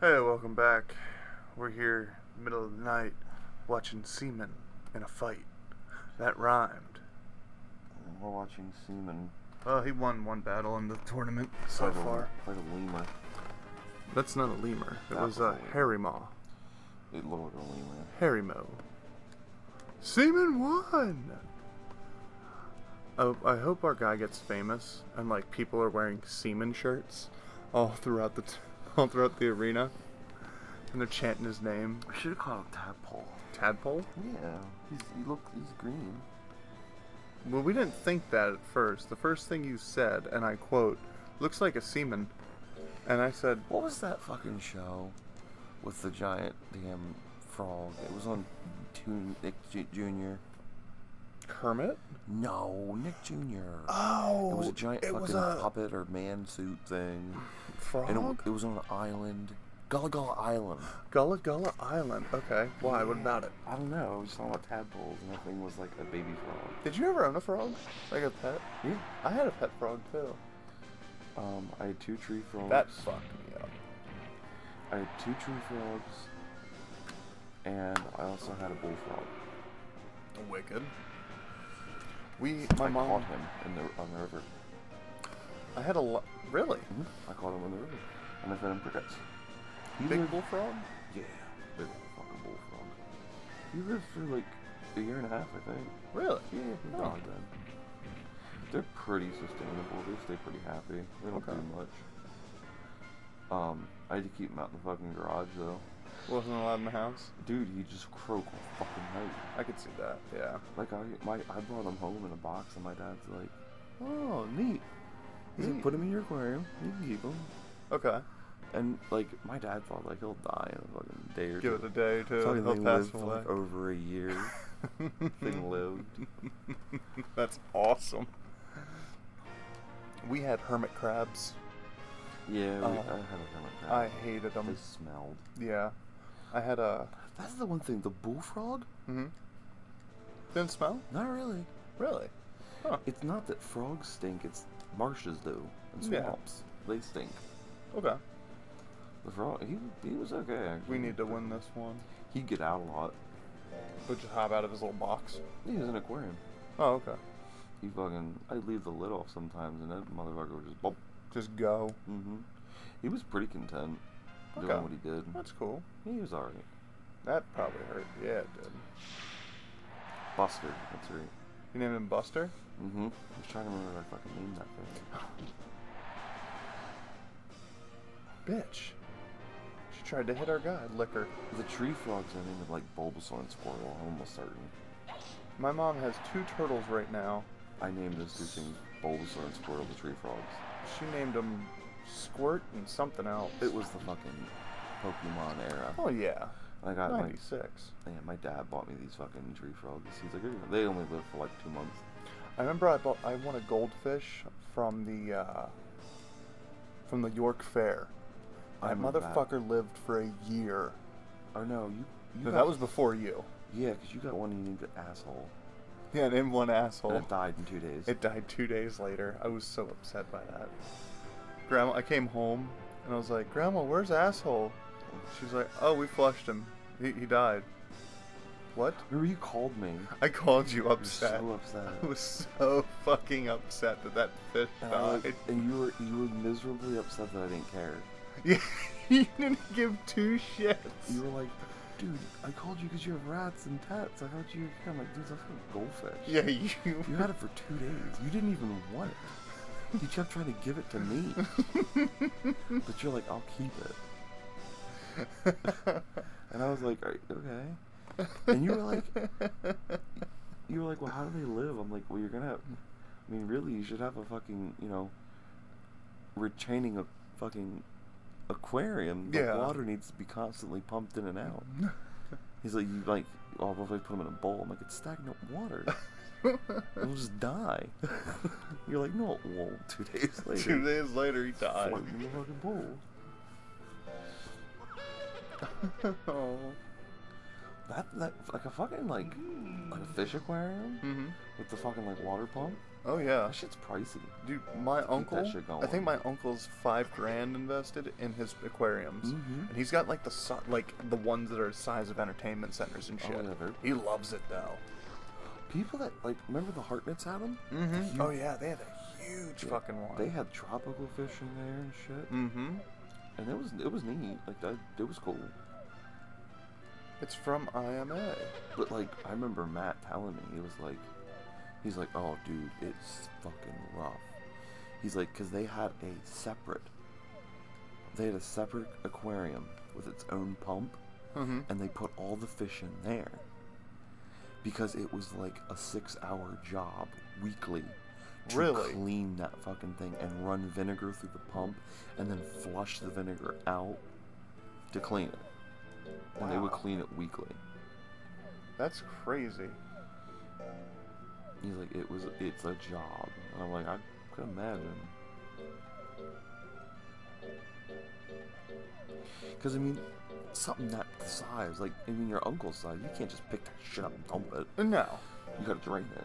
Hey, welcome back. We're here, middle of the night, watching seamen in a fight. That rhymed. We're watching Seaman Well, he won one battle in the tournament so fight far. fight a lemur. That's not a lemur. It That was was a a lemur. Harrymaw. It looked like a lemur. Harrymo. Seaman won! Oh, I hope our guy gets famous and like people are wearing seaman shirts all throughout the arena, and they're chanting his name. We should have called him Tadpole. Tadpole? Yeah, he's green. Well, we didn't think that at first. The first thing you said, and I quote, "Looks like a seaman," and I said, What was that fucking show with the giant damn frog? It was on Nick Jr. "Kermit." No, Nick Jr. Oh, It was a giant it was fucking a puppet or man suit thing. frog. And it was on an island. Gullah Gullah Island. Gullah Gullah Island. Okay, why? What about it? I don't know. I was talking about tadpoles, and that thing was like a baby frog. Did you ever own a frog? Like a pet? Yeah. I had a pet frog too. I had 2 tree frogs. That fucked me up. I had 2 tree frogs, and I also had a bullfrog. Wicked. My I mom. caught him on the river. I had a lot. Really? I caught him on the river, and I fed him crickets. He Big lived- bullfrog? Yeah, big fucking bullfrog. He lived for like a year and a half, I think. Really? Yeah, he's Oh. not dead. They're pretty sustainable. They stay pretty happy. They don't Okay. do much. I had to keep him out in the fucking garage though. Wasn't allowed in the house. Dude, he just croak all fucking night. I could see that. Yeah. Like I brought him home in a box, and my dad's like, Oh, neat. he's like, Neat. put him in your aquarium. You can keep him. Okay. And like my dad thought like he'll die in a fucking day or Give it two. a day or two. Fucking He'll thing pass lived for away. like over a year. Thing lived. That's awesome. We had hermit crabs. Yeah, I had a hermit crab. I hated They them. smelled. Yeah. I had a. That's the one thing. The bullfrog? Didn't smell? Not really. Really? Huh. It's not that frogs stink. It's marshes do and Yeah. swamps. They stink. Okay. The frog, he was okay. Actually. We need to win this one. He'd get out a lot. Would just hop out of his little box. He was in an aquarium. Oh, okay. I'd leave the lid off sometimes, and that motherfucker would just bump. Just go. He was pretty content Okay. doing what he did. That's cool. He was alright. That probably hurt. Yeah, it did. Buster, that's right. You named him Buster? I was trying to remember if I fucking named that thing. Bitch. She tried to hit our guy. Liquor. The tree frogs are named like Bulbasaur and Squirtle, I'm almost certain. My mom has 2 turtles right now. I named those 2 things Bulbasaur and Squirtle, the tree frogs. She named them Squirt and something else. It was the fucking Pokemon era. Oh, yeah. I got 96. my dad bought me these fucking tree frogs. He's like, "Here you go." They only live for like 2 months. I remember I won a goldfish from the York Fair. I That remember that. motherfucker lived for a year. Or no, you No, got, that was before you. yeah, because you got one and you named it Asshole. Yeah, named one asshole. And it died in 2 days. It died 2 days later. I was so upset by that. Grandma, I came home and I was like, "Grandma, where's asshole?" She's like, "Oh, we flushed him. He died." What? Remember you called me. I called you I was upset. so upset. I was so fucking upset that fish And, I was- died. and you were miserably upset that I didn't care. Yeah, you didn't give 2 shits. You were like, dude, I called you because you have rats and pets. I thought you I'm like, dude, that's a goldfish. Yeah, You had it for 2 days. You didn't even want it. You kept trying to give it to me. But you're like, I'll keep it. And I was like, okay. And you were like, well, how do they live? I'm like, well, you're gonna have, I mean, really, you should have a fucking, retaining a fucking aquarium. The Yeah. water needs to be constantly pumped in and out. He's like, oh, well, if I put them in a bowl, I'm like, it's stagnant water. It'll just die. You're like, no, it won't. 2 days later. 2 days later, he died. Floating in the fucking bowl. Oh. That like a fucking like a fish aquarium with the fucking like water pump. Oh yeah, That shit's pricey. dude. My Keep uncle, that shit going. I think my uncle's $5,000 invested in his aquariums, Mhm. and he's got like like the ones that are the size of entertainment centers and Oh, shit. yeah, they're- He loves it though. People that like remember the Hartnets had them. Mm-hmm. Oh yeah, they had a huge fucking one. They had tropical fish in there and shit, Mm-hmm. and it was neat. Like that, it was cool. It's from IMA. But like I remember Matt telling me he's like, oh dude, it's fucking rough. He's like, cause they had a separate aquarium with its own pump, Mm-hmm. and they put all the fish in there because it was like a 6-hour job weekly to Really? clean that fucking thing and run vinegar through the pump and then flush the vinegar out to clean it. And they would Wow. clean it weekly. That's crazy. He's like, it's a job. And I'm like, I could imagine. Because, I mean, something that size, like, I mean, your uncle's size, you can't just pick that shit up and dump it. No. You gotta drain it.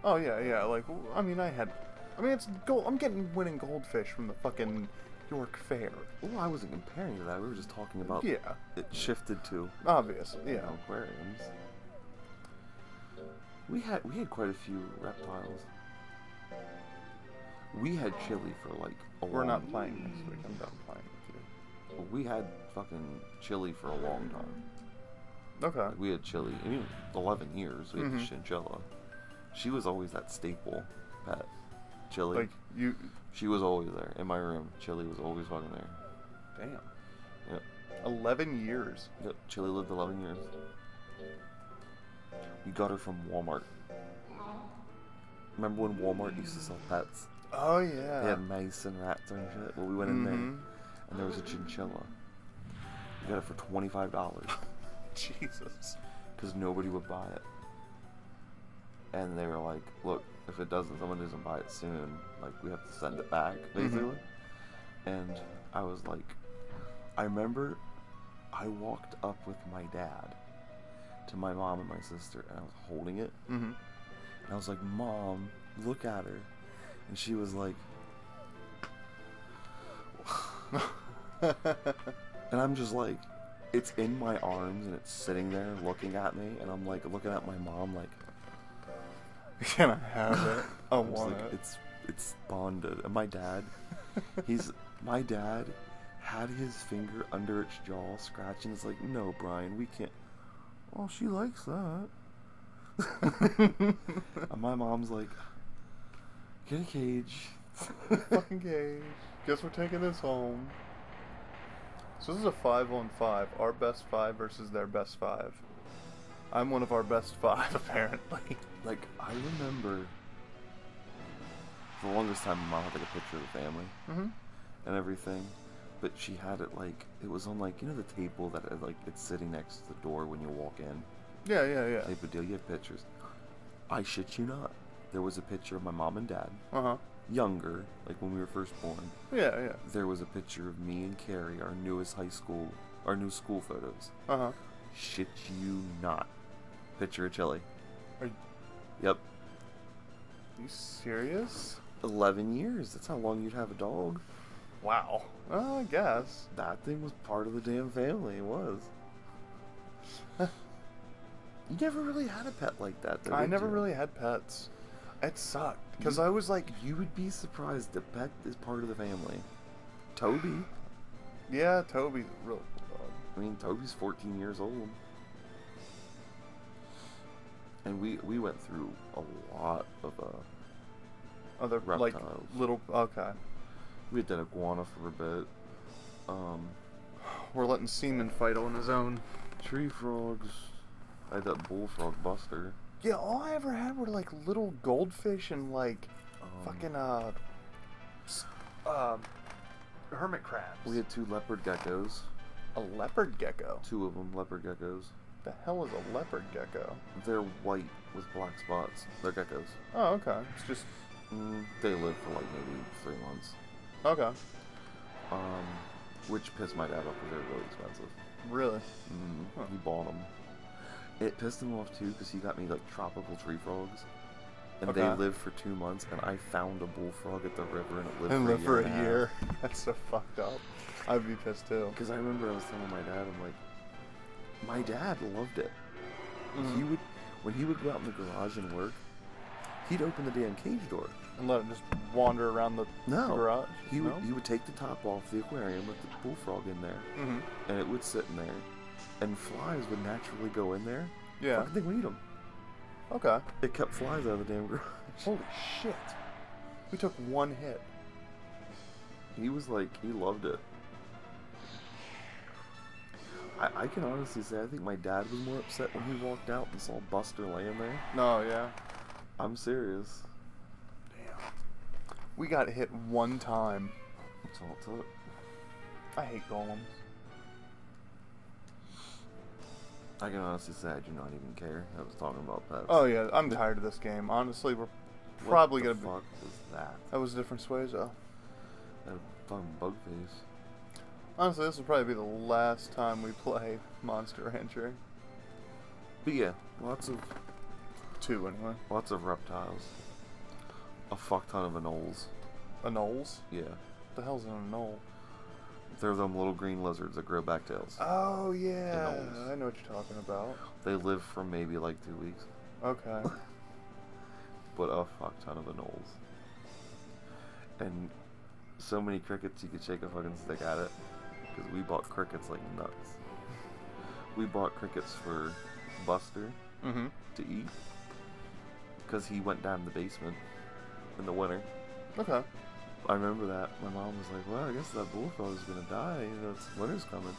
Oh yeah, yeah. Like, I mean, it's gold. I'm getting winning goldfish from the fucking York Fair. Well, I wasn't comparing to that. We were just talking about Yeah, it shifted to obvious. you Yeah. know, aquariums. We had quite a few reptiles. We had chili for like a We're long not playing this week. I'm done playing with you. We had fucking chili for a long time. Okay. We had chili. I mean, 11 years. We had the Mhm. chinchilla. She was always that staple pet. Chili. Like you. She was always there in my room. Chili was always fucking there. Damn. Yep. 11 years. Yep. Chili lived 11 years. We got her from Walmart. Remember when Walmart used to sell pets? Oh yeah. They had mice and rats and shit. Well, we went in there, Mhm. and there was a chinchilla. We got it for $25 Jesus. because nobody would buy it. And they were like, "Look, if someone doesn't buy it soon, like we have to send it back, basically." And I was like, I remember, I walked up with my dad to my mom and my sister, and I was holding it, Mm-hmm. and I was like, "Mom, look at her," and she was like. And I'm just like, it's in my arms and it's sitting there looking at me, and I'm like looking at my mom like, Can I have it? I I'm just want like, it. it's bonded. And my dad, my dad had his finger under its jaw scratching. It's like, no, Brian, we can't. Well, she likes that. And my mom's like, get a cage. Fucking cage. Guess we're taking this home. So this is a 5-on-5. Our best 5 versus their best 5. I'm one of our best 5, apparently. Like, I remember for the longest time, my mom had like a picture of the family Mm-hmm. and everything, but she had it like, it was on like, you know, the table that like it's sitting next to the door when you walk in, Yeah, yeah, yeah. type of deal. You have pictures. I shit you not. There was a picture of my mom and dad, Uh-huh. younger, like when we were first born. Yeah, yeah. There was a picture of me and Carrie, our new school photos. Uh-huh. Shit you not. Picture of Chili. Are Yep. you serious? 11 years. That's how long you'd have a dog. Wow. Well, I guess. That thing was part of the damn family. It was. You never really had a pet like that, though. I did never you? really had pets. It sucked. Because I was like, You would be surprised. The pet is part of the family. Toby. yeah, Toby's real. I mean, Toby's 14 years old. And we went through a lot of Other, like, reptiles. little. Okay. We had that iguana for a bit. We're letting Seaman fight on his own. Tree frogs. I had that bullfrog Buster. Yeah, all I ever had were, like, little goldfish and, like, fucking, hermit crabs. We had 2 leopard geckos. A leopard gecko. 2 of them, leopard geckos. The hell is a leopard gecko? They're white with black spots. They're geckos. Oh, okay. It's just They live for like maybe 3 months. okay. Which pissed my dad off because they're really expensive. Really? Huh. He bought them. It pissed him off too because he got me like tropical tree frogs. and Okay. they lived for 2 months, and I found a bullfrog at the river, and it lived And for live for a and half. year. That's so fucked up. I'd be pissed too. Because I remember I was telling my dad, I'm like, my dad loved it. Mhm. He would, when he would go out in the garage and work, he'd open the damn cage door. And let it just wander around the No. garage? He No? would take the top off the aquarium with the bullfrog in there, Mm-hmm. and it would sit in there, and flies would naturally go in there. Yeah. Fucking thing would eat them. Okay. It kept flies out of the damn garage. Holy shit. We took one hit. He was like, he loved it. I can honestly say, I think my dad was more upset when he walked out and saw Buster laying there. No, yeah. I'm serious. Damn. We got hit one time. That's all it took. I hate golems. I can honestly say I do not even care. I was talking about pets. Oh yeah, I'm tired of this game. Honestly, we're probably What gonna the fuck was that? That was a different Suezo. That fucking bug face. Honestly, this will probably be the last time we play Monster Rancher. But yeah, lots of 2 anyway. reptiles. A fuck ton of anoles. Anoles? Yeah. What the hell's an anole? They're them little green lizards that grow back tails. Oh yeah, Anoles. I know what you're talking about. They live for maybe like 2 weeks. Okay. But a fuck ton of anoles. And so many crickets you could shake a fucking stick at it. Because we bought crickets like nuts. We bought crickets for Buster Mm-hmm. to eat. Because he went down in the basement in the winter. Okay. I remember that. My mom was like, well, I guess that bullfrog is going to die. You know, it's winter's coming.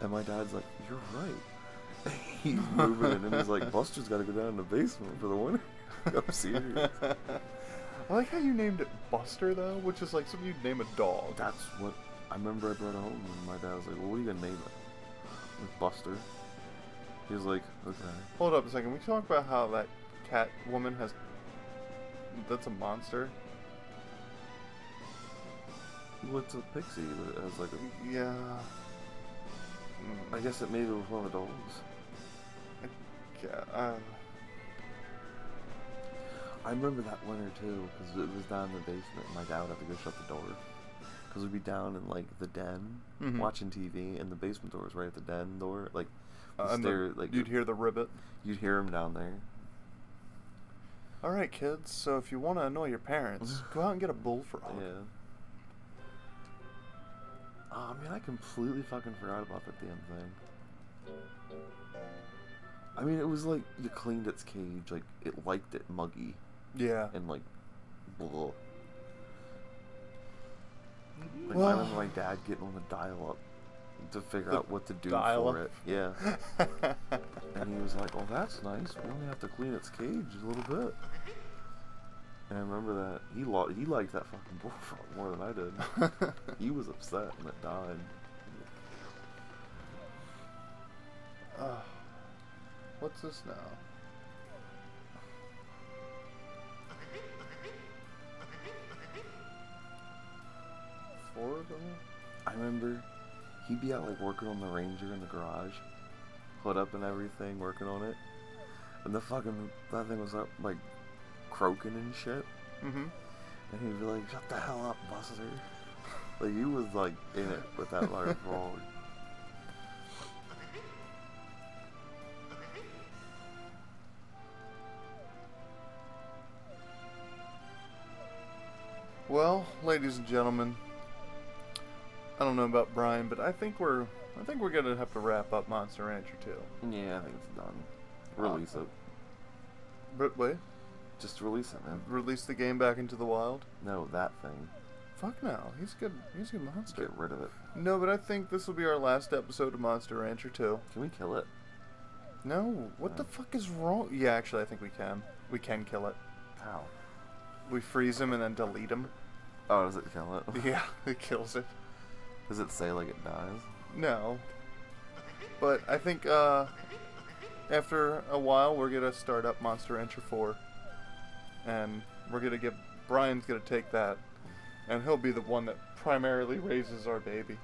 And my dad's like, you're right. He's moving it, and he's like, Buster's got to go down in the basement for the winter. I'm serious. I like how you named it Buster though, which is like something you'd name a dog. That's what I remember. I brought it home, and my dad was like, well, what are you going to name it? Like, Buster. He was like, okay. Hold up a second. We talk about how that cat woman has. That's a monster. Well, it's a pixie that has like a. Yeah. I guess it maybe was one of the dogs. Yeah. I remember that winter too, because it was down in the basement, and my dad would have to go shut the door. Because we'd be down in like the den Mhm. watching TV, and the basement door was right at the den door. Like, And you'd hear the ribbit. You'd hear him down there. All right, kids. So if you want to annoy your parents, go out and get a bullfrog. Yeah. Oh man, I completely fucking forgot about that damn thing. I mean, it was like you cleaned its cage, like it liked it muggy Yeah. and like, blah. Like Well- I remember my dad getting on the dial-up to figure The out what to do dial-up? for it. Yeah. And he was like, "Oh, that's nice. We only have to clean its cage a little bit." And I remember that he liked that fucking bullfrog more than I did. He was upset and it died. What's this now? Four of them? I remember he'd be out like working on the Ranger in the garage, hood up and everything, working on it, and that thing was up like croaking and shit. Mm-hmm. And he'd be like, "Shut the hell up, Buster!" Like he was like in it with that like frog. Well, ladies and gentlemen, I don't know about Brian, but I think we're gonna have to wrap up Monster Rancher 2. Yeah, I think it's done. Release it. But wait, Just release it, man. release the game back into the wild? No, that thing. Fuck no, he's good. He's a good monster. Get rid of it. No, but I think this will be our last episode of Monster Rancher 2. Can we kill it? No, what the fuck is wrong? Yeah, actually, I think we can. We can kill it. How? We freeze him and then delete him. Oh, does it kill it? Yeah, it kills it. Does it say like it dies? No. But I think after a while we're gonna start up Monster Rancher 4. And we're gonna give Brian's gonna take that. And he'll be the one that primarily raises our baby.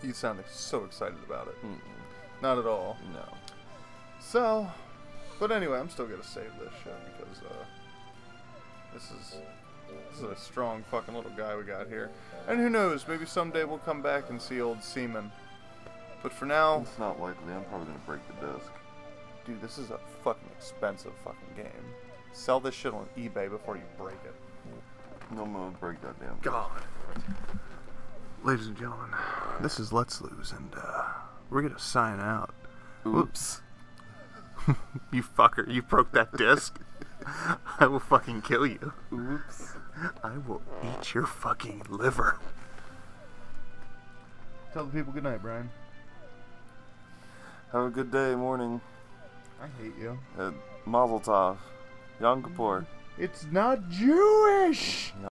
You sound so excited about it. Mm-mm. Not at all. No. So, But anyway, I'm still gonna save this shit because this is a strong fucking little guy we got here. And who knows, maybe someday we'll come back and see old Seaman. But for now, It's not likely. I'm probably gonna break the disc. dude, this is a fucking expensive fucking game. Sell this shit on eBay before you break it. No, I'm gonna break that damn. God. Ladies and gentlemen, this is Let's Lose, and we're gonna sign out. Oops. You fucker, you broke that disc. I will fucking kill you. Oops. I will eat your fucking liver. Tell the people good night, Brian. Have a good day, morning. I hate you. Mazel tov. Yom Kippur. It's not Jewish!